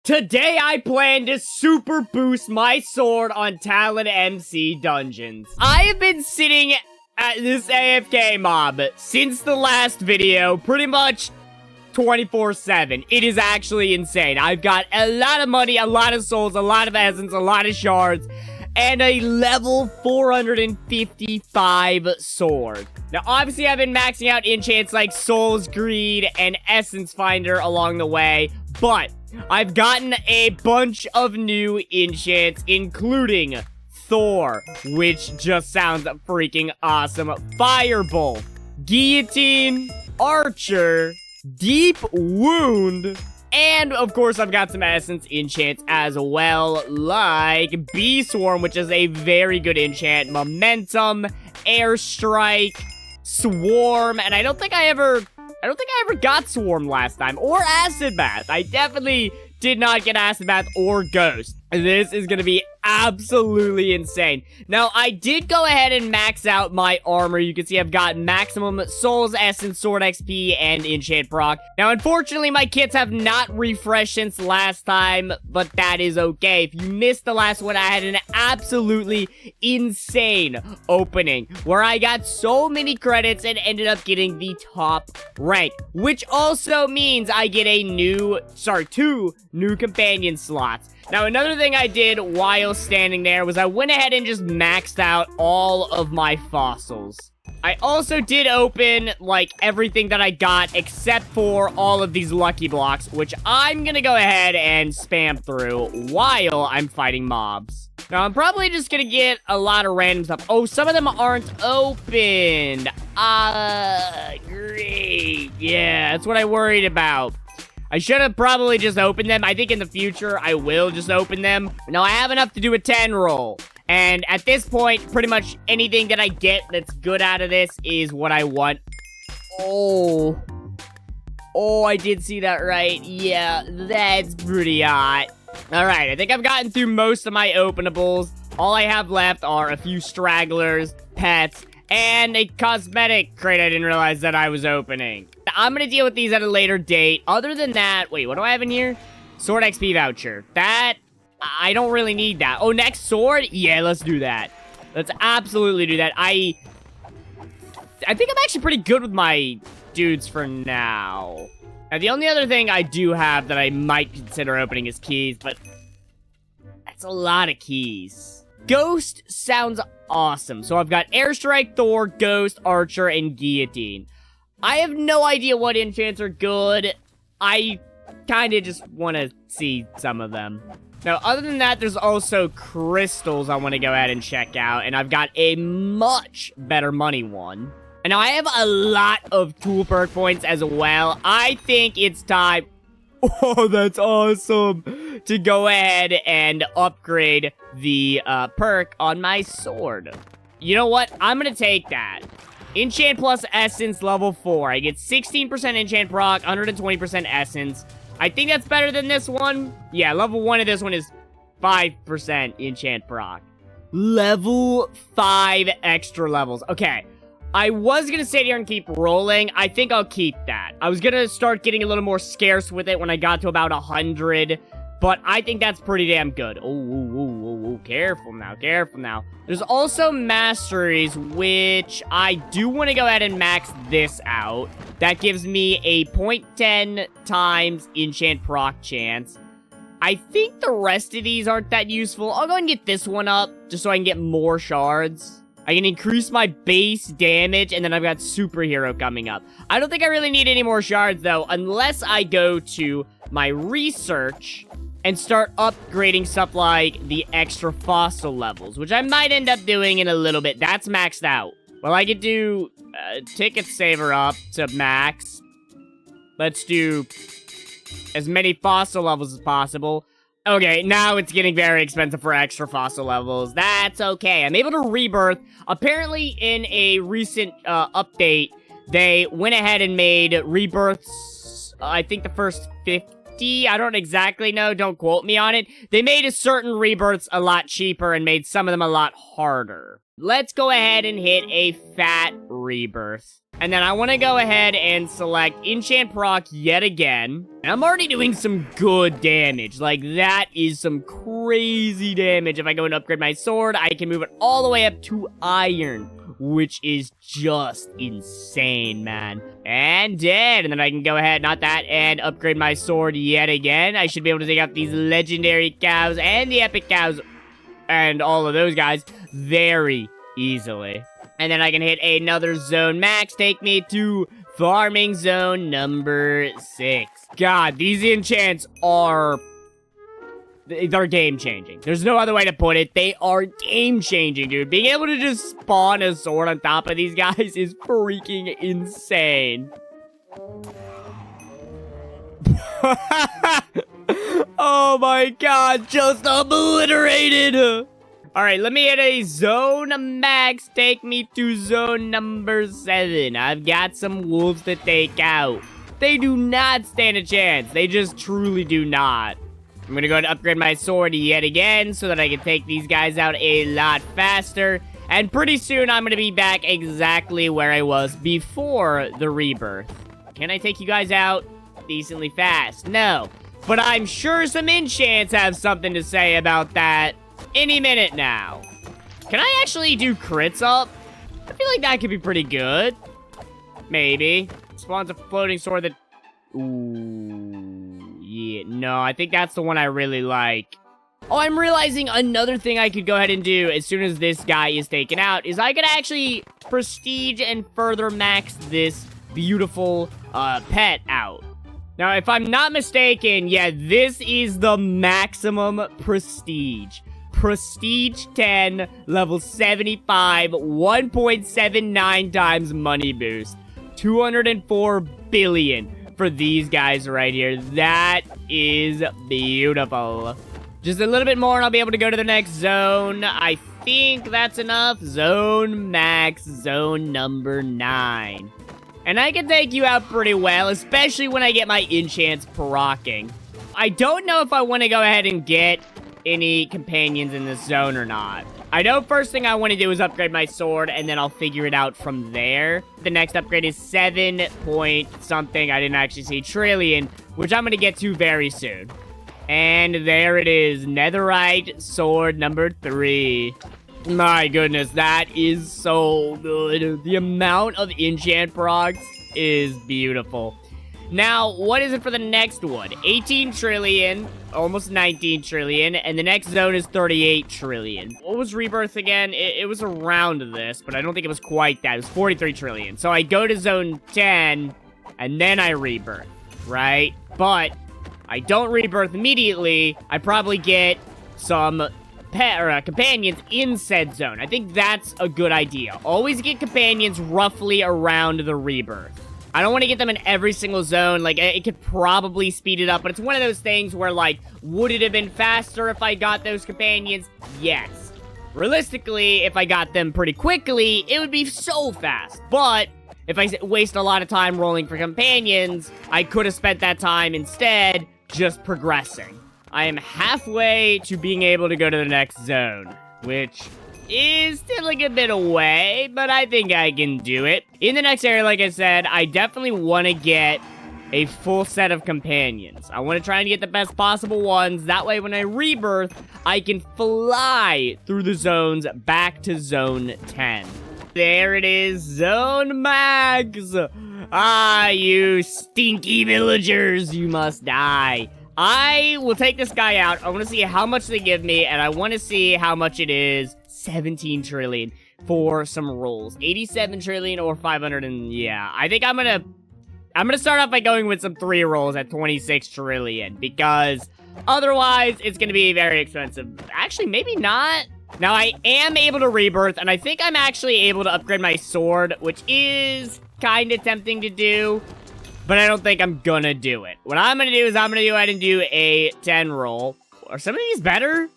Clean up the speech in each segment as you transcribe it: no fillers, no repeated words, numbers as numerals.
Today I plan to super boost my sword on TalonMC Dungeons. I have been sitting at this AFK mob since the last video, pretty much 24/7. It is actually insane. I've got a lot of money, a lot of souls, a lot of essence, a lot of shards, and a level 455 sword. Now, obviously, I've been maxing out enchants like Soul's Greed and Essence Finder along the way, but I've gotten a bunch of new enchants, including Thor, which just sounds freaking awesome, Firebolt, Guillotine, Archer, Deep Wound, and of course I've got some essence enchants as well, like Bee Swarm, which is a very good enchant, Momentum, Airstrike, Swarm, and I don't think I ever got Swarm last time, or Acid Bath. I definitely did not get Acid Bath or Ghost. This is gonna be absolutely insane. Now, I did go ahead and max out my armor. You can see I've got maximum Souls, Essence, Sword XP, and Enchant proc. Now, unfortunately, my kits have not refreshed since last time, but that is okay. If you missed the last one, I had an absolutely insane opening where I got so many credits and ended up getting the top rank, which also means I get two new companion slots. Now, another thing I did while standing there was I went ahead and just maxed out all of my fossils. I also did open, like, everything that I got except for all of these lucky blocks, which I'm gonna go ahead and spam through while I'm fighting mobs. Now, I'm probably just gonna get a lot of random stuff. Oh, some of them aren't opened. Great. Yeah, that's what I worried about. I should have probably just opened them. I think in the future, I will just open them. Now, I have enough to do a 10 roll. And at this point, pretty much anything that I get that's good out of this is what I want. Oh, I did see that right. Yeah, that's pretty hot. All right, I think I've gotten through most of my openables. All I have left are a few stragglers, pets, and a cosmetic crate I didn't realize that I was opening. I'm gonna deal with these at a later date. Other than that, wait, what do I have in here? Sword XP voucher. That, I don't really need that. Oh, next sword? Yeah, let's do that. Let's absolutely do that. I think I'm actually pretty good with my dudes for now. Now, the only other thing I do have that I might consider opening is keys, but that's a lot of keys. Ghost sounds awesome. So I've got Airstrike, Thor, Ghost, Archer, and Guillotine. I have no idea what enchants are good. I kind of just want to see some of them. Now, other than that, there's also crystals I want to go ahead and check out, and I've got a much better money one. And now I have a lot of tool perk points as well. I think it's time... Oh, that's awesome! To go ahead and upgrade the perk on my sword. You know what? I'm going to take that. Enchant plus Essence level 4. I get 16% Enchant proc, 120% Essence. I think that's better than this one. Yeah, level 1 of this one is 5% Enchant proc. Level 5 extra levels. Okay, I was going to sit here and keep rolling. I think I'll keep that. I was going to start getting a little more scarce with it when I got to about 100. But I think that's pretty damn good. Oh, careful now, careful now. There's also masteries, which I do want to go ahead and max this out. That gives me a 0.10 times enchant proc chance. I think the rest of these aren't that useful. I'll go and get this one up, just so I can get more shards. I can increase my base damage, and then I've got superhero coming up. I don't think I really need any more shards, though, unless I go to my research and start upgrading stuff like the extra fossil levels, which I might end up doing in a little bit. That's maxed out. Well, I could do ticket saver up to max. Let's do as many fossil levels as possible. Okay, now it's getting very expensive for extra fossil levels. That's okay. I'm able to rebirth. Apparently, in a recent update, they went ahead and made rebirths, I think the first 50. I don't exactly know. Don't quote me on it. They made a certain rebirths a lot cheaper and made some of them a lot harder. Let's go ahead and hit a fat rebirth. And then I want to go ahead and select enchant proc yet again. And I'm already doing some good damage. Like, that is some crazy damage. If I go and upgrade my sword, I can move it all the way up to iron, which is just insane, man. And dead. And then I can go ahead, not that, and upgrade my sword yet again. I should be able to take out these legendary cows and the epic cows and all of those guys very easily. And then I can hit another zone max, take me to farming zone number 6. God, these enchants are... they're game-changing. There's no other way to put it. They are game-changing, dude. Being able to just spawn a sword on top of these guys is freaking insane. Oh my god, just obliterated! Alright, let me hit a zone max. Take me to zone number 7. I've got some wolves to take out. They do not stand a chance. They just truly do not. I'm gonna go and upgrade my sword yet again so that I can take these guys out a lot faster. And pretty soon, I'm gonna be back exactly where I was before the rebirth. Can I take you guys out decently fast? No. But I'm sure some enchants have something to say about that any minute now. Can I actually do crits up? I feel like that could be pretty good. Maybe. Spawns a floating sword that... ooh, yeah. No, I think that's the one I really like. Oh, I'm realizing another thing I could go ahead and do as soon as this guy is taken out is I could actually prestige and further max this beautiful pet out. Now, if I'm not mistaken, yeah, this is the maximum prestige. Prestige 10, level 75, 1.79 times money boost. 204 billion for these guys right here. That is beautiful. Just a little bit more and I'll be able to go to the next zone. I think that's enough. Zone max, zone number 9. And I can take you out pretty well, especially when I get my enchants proccing. I don't know if I want to go ahead and get any companions in this zone or not. I know first thing I want to do is upgrade my sword, and then I'll figure it out from there. The next upgrade is 7 point something, I didn't actually see, trillion, which I'm going to get to very soon. And there it is, netherite sword number 3. My goodness, that is so good. The amount of enchant procs is beautiful. Now, what is it for the next one? 18 trillion, almost 19 trillion, and the next zone is 38 trillion. What was rebirth again? It was around this, but I don't think it was quite that. It was 43 trillion. So I go to zone 10, and then I rebirth, right? But I don't rebirth immediately. I probably get some companions in said zone. I think that's a good idea. Always get companions roughly around the rebirth. I don't want to get them in every single zone. Like, it could probably speed it up, but it's one of those things where, like, would it have been faster if I got those companions? Yes. Realistically, if I got them pretty quickly, it would be so fast. But if I waste a lot of time rolling for companions, I could have spent that time instead just progressing. I am halfway to being able to go to the next zone, which is still like a bit away, but I think I can do it. In the next area, like I said, I definitely want to get a full set of companions. I want to try and get the best possible ones. That way, when I rebirth, I can fly through the zones back to zone 10. There it is, zone max. Ah, you stinky villagers, you must die. I will take this guy out. I want to see how much they give me, and I want to see how much it is. 17 trillion for some rolls. 87 trillion or 500 and yeah. I think I'm gonna start off by going with some 3 rolls at 26 trillion because otherwise it's gonna be very expensive. Actually, maybe not. Now I am able to rebirth, and I think I'm actually able to upgrade my sword, which is kind of tempting to do, but I don't think I'm gonna do it. What I'm gonna do is I'm gonna go ahead and do a 10 roll. Are some of these better?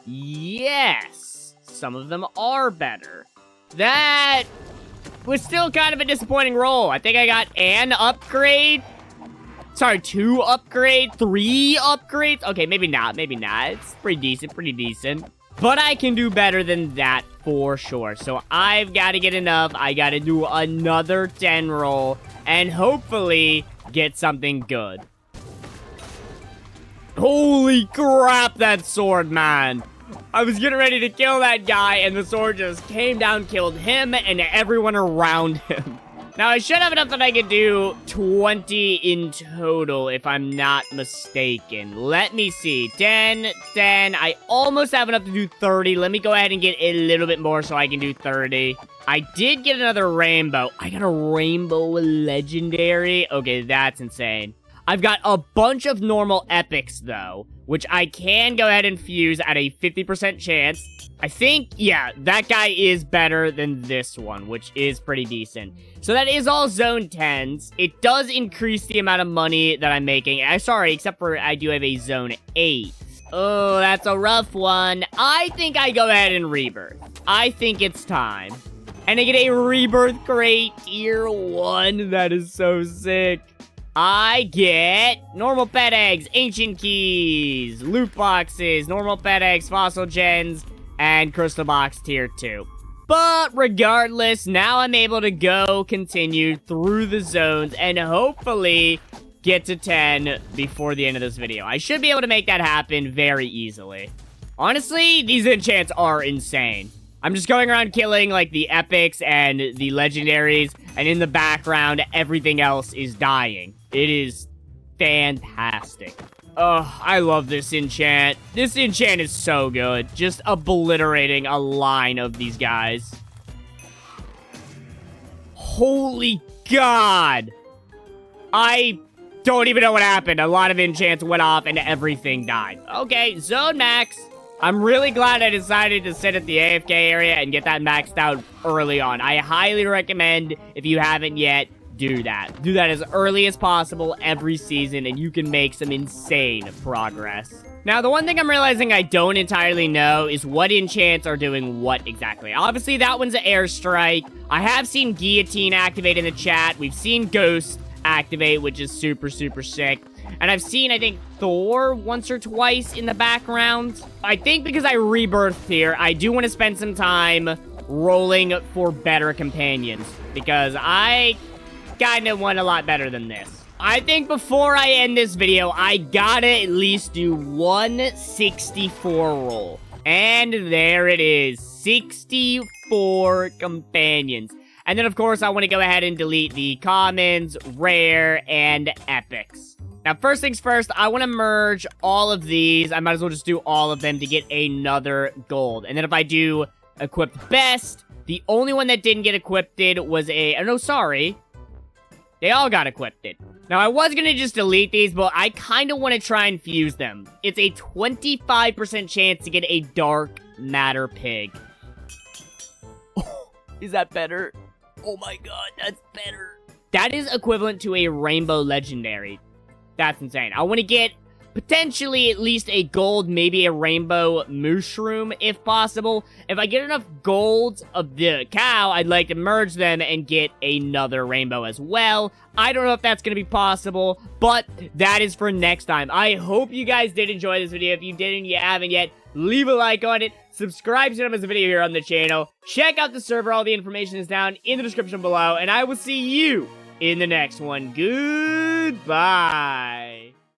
Yes. Some of them are better. That was still kind of a disappointing roll. I think I got an upgrade. Sorry, 2 upgrades, 3 upgrades. Okay, maybe not, maybe not. It's pretty decent, pretty decent. But I can do better than that for sure. So I've got to get enough. I got to do another 10 roll and hopefully get something good. Holy crap, that sword, man. I was getting ready to kill that guy, and the sword just came down, killed him, and everyone around him. Now, I should have enough that I could do 20 in total, if I'm not mistaken. Let me see. 10, 10. I almost have enough to do 30. Let me go ahead and get a little bit more so I can do 30. I did get another rainbow. I got a rainbow legendary. Okay, that's insane. I've got a bunch of normal epics, though, which I can go ahead and fuse at a 50% chance. I think, yeah, that guy is better than this one, which is pretty decent. So that is all zone 10s. It does increase the amount of money that I'm making. Sorry, except for I do have a zone 8. Oh, that's a rough one. I think I go ahead and rebirth. I think it's time. And I get a rebirth crate tier 1. That is so sick. I get normal pet eggs, ancient keys, loot boxes, normal pet eggs, fossil gens, and crystal box tier 2. But regardless, now I'm able to continue through the zones and hopefully get to 10 before the end of this video. I should be able to make that happen very easily. Honestly, these enchants are insane. I'm just going around killing, like, the epics and the legendaries, and in the background, everything else is dying. It is fantastic. Oh, I love this enchant. This enchant is so good. Just obliterating a line of these guys. Holy God! I don't even know what happened. A lot of enchants went off and everything died. Okay, zone max. I'm really glad I decided to sit at the AFK area and get that maxed out early on. I highly recommend, if you haven't yet, do that. Do that as early as possible every season, and you can make some insane progress. Now, the one thing I'm realizing I don't entirely know is what enchants are doing what exactly. Obviously, that one's an airstrike. I have seen Guillotine activate in the chat. We've seen Ghost activate, which is super, super sick. And I've seen, I think, Thor once or twice in the background. I think because I rebirthed here, I do want to spend some time rolling for better companions. Because I kind of want a lot better than this. I think before I end this video, I gotta at least do 164 roll. And there it is. 64 companions. And then, of course, I want to go ahead and delete the commons, rare, and epics. Now, first things first, I want to merge all of these. I might as well just do all of them to get another gold. And then if I do equipped best, the only one that didn't get equipped was a... Oh, no, sorry. They all got equipped. Now, I was going to just delete these, but I kind of want to try and fuse them. It's a 25% chance to get a dark matter pig. Oh, is that better? Oh my God, that's better. That is equivalent to a rainbow legendary. That's insane. I want to get potentially at least a gold, maybe a rainbow mushroom if possible. If I get enough gold of the cow, I'd like to merge them and get another rainbow as well. I don't know if that's going to be possible, but that is for next time. I hope you guys did enjoy this video. If you did and you haven't yet, leave a like on it. Subscribe to the video here on the channel. Check out the server. All the information is down in the description below. And I will see you in the next one. Goodbye.